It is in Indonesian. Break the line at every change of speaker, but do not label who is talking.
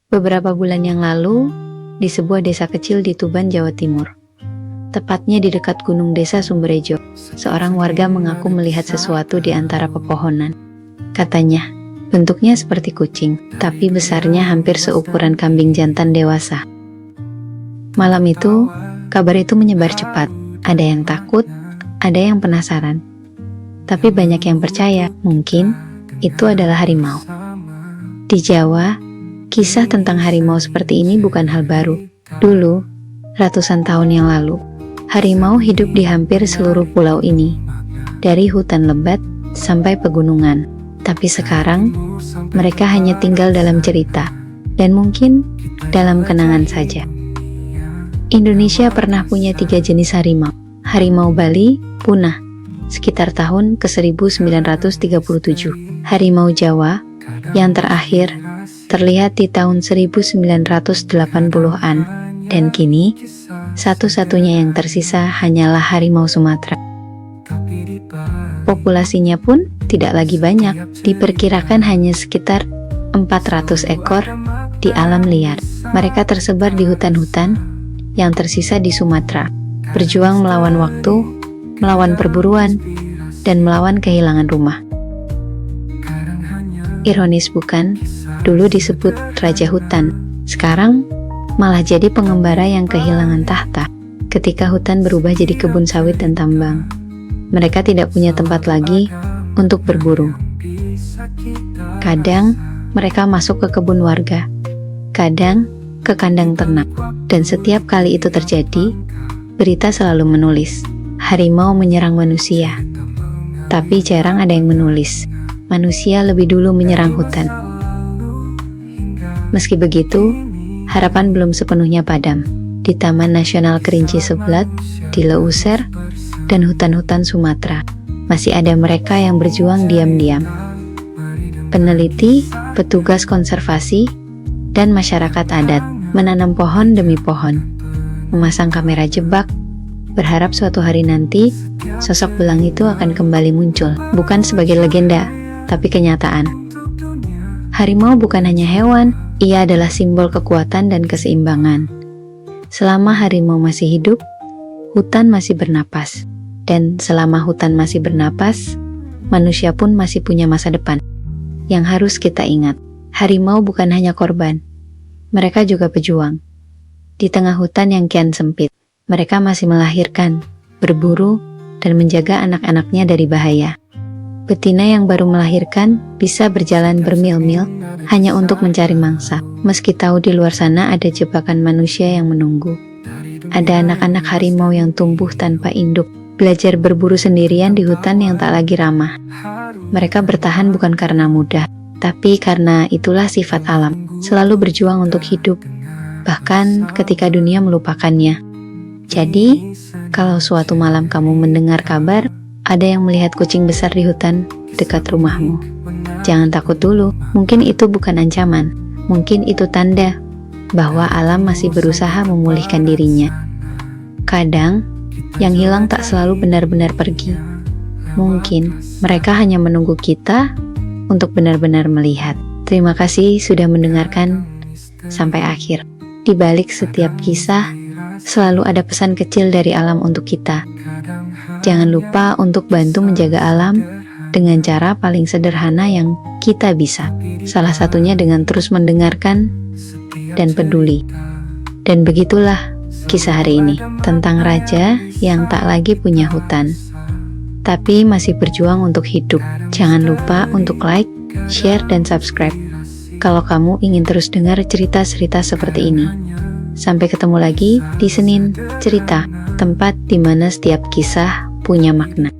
Beberapa bulan yang lalu, di sebuah desa kecil di Tuban, Jawa Timur, tepatnya di dekat Gunung Desa Sumberjo, seorang warga mengaku melihat sesuatu di antara pepohonan. Katanya, bentuknya seperti kucing, tapi besarnya hampir seukuran kambing jantan dewasa. Malam itu, kabar itu menyebar cepat. Ada yang takut, ada yang penasaran. Tapi banyak yang percaya, mungkin itu adalah harimau. Di Jawa, kisah tentang harimau seperti ini bukan hal baru. Dulu, ratusan tahun yang lalu, harimau hidup di hampir seluruh pulau ini, dari hutan lebat sampai pegunungan. Tapi sekarang, mereka hanya tinggal dalam cerita, dan mungkin dalam kenangan saja. Indonesia pernah punya 3 jenis harimau. Harimau Bali punah sekitar tahun ke-1937. Harimau Jawa yang terakhir terlihat di tahun 1980-an, dan kini satu-satunya yang tersisa hanyalah harimau Sumatera. Populasinya pun tidak lagi banyak, diperkirakan hanya sekitar 400 ekor di alam liar. Mereka tersebar di hutan-hutan yang tersisa di Sumatera, berjuang melawan waktu, melawan perburuan, dan melawan kehilangan rumah. Ironis bukan? Dulu disebut Raja Hutan, sekarang malah jadi pengembara yang kehilangan tahta. Ketika hutan berubah jadi kebun sawit dan tambang, mereka tidak punya tempat lagi untuk berburu. Kadang mereka masuk ke kebun warga, kadang ke kandang ternak, dan setiap kali itu terjadi, berita selalu menulis, harimau menyerang manusia. Tapi jarang ada yang menulis, manusia lebih dulu menyerang hutan. Meski begitu, harapan belum sepenuhnya padam. Di Taman Nasional Kerinci Seblat, di Leuser, dan hutan-hutan Sumatera, masih ada mereka yang berjuang diam-diam. Peneliti, petugas konservasi, dan masyarakat adat menanam pohon demi pohon, memasang kamera jebak, berharap suatu hari nanti sosok belang itu akan kembali muncul, bukan sebagai legenda, tapi kenyataan. Harimau bukan hanya hewan, ia adalah simbol kekuatan dan keseimbangan. Selama harimau masih hidup, hutan masih bernapas. Dan selama hutan masih bernapas, manusia pun masih punya masa depan. Yang harus kita ingat, harimau bukan hanya korban, mereka juga pejuang. Di tengah hutan yang kian sempit, mereka masih melahirkan, berburu, dan menjaga anak-anaknya dari bahaya. Betina yang baru melahirkan bisa berjalan bermil-mil hanya untuk mencari mangsa, meski tahu di luar sana ada jebakan manusia yang menunggu. Ada anak-anak harimau yang tumbuh tanpa induk, belajar berburu sendirian di hutan yang tak lagi ramah. Mereka bertahan bukan karena mudah, tapi karena itulah sifat alam, selalu berjuang untuk hidup, bahkan ketika dunia melupakannya. Jadi, kalau suatu malam kamu mendengar kabar ada yang melihat kucing besar di hutan dekat rumahmu, jangan takut dulu. Mungkin itu bukan ancaman, mungkin itu tanda bahwa alam masih berusaha memulihkan dirinya. Kadang, yang hilang tak selalu benar-benar pergi. Mungkin mereka hanya menunggu kita untuk benar-benar melihat. Terima kasih sudah mendengarkan sampai akhir. Di balik setiap kisah, selalu ada pesan kecil dari alam untuk kita. Jangan lupa untuk bantu menjaga alam dengan cara paling sederhana yang kita bisa. Salah satunya dengan terus mendengarkan dan peduli. Dan begitulah kisah hari ini tentang raja yang tak lagi punya hutan, tapi masih berjuang untuk hidup. Jangan lupa untuk like, share, dan subscribe kalau kamu ingin terus dengar cerita-cerita seperti ini. Sampai ketemu lagi di Senin Cerita, tempat di mana setiap kisah punya makna.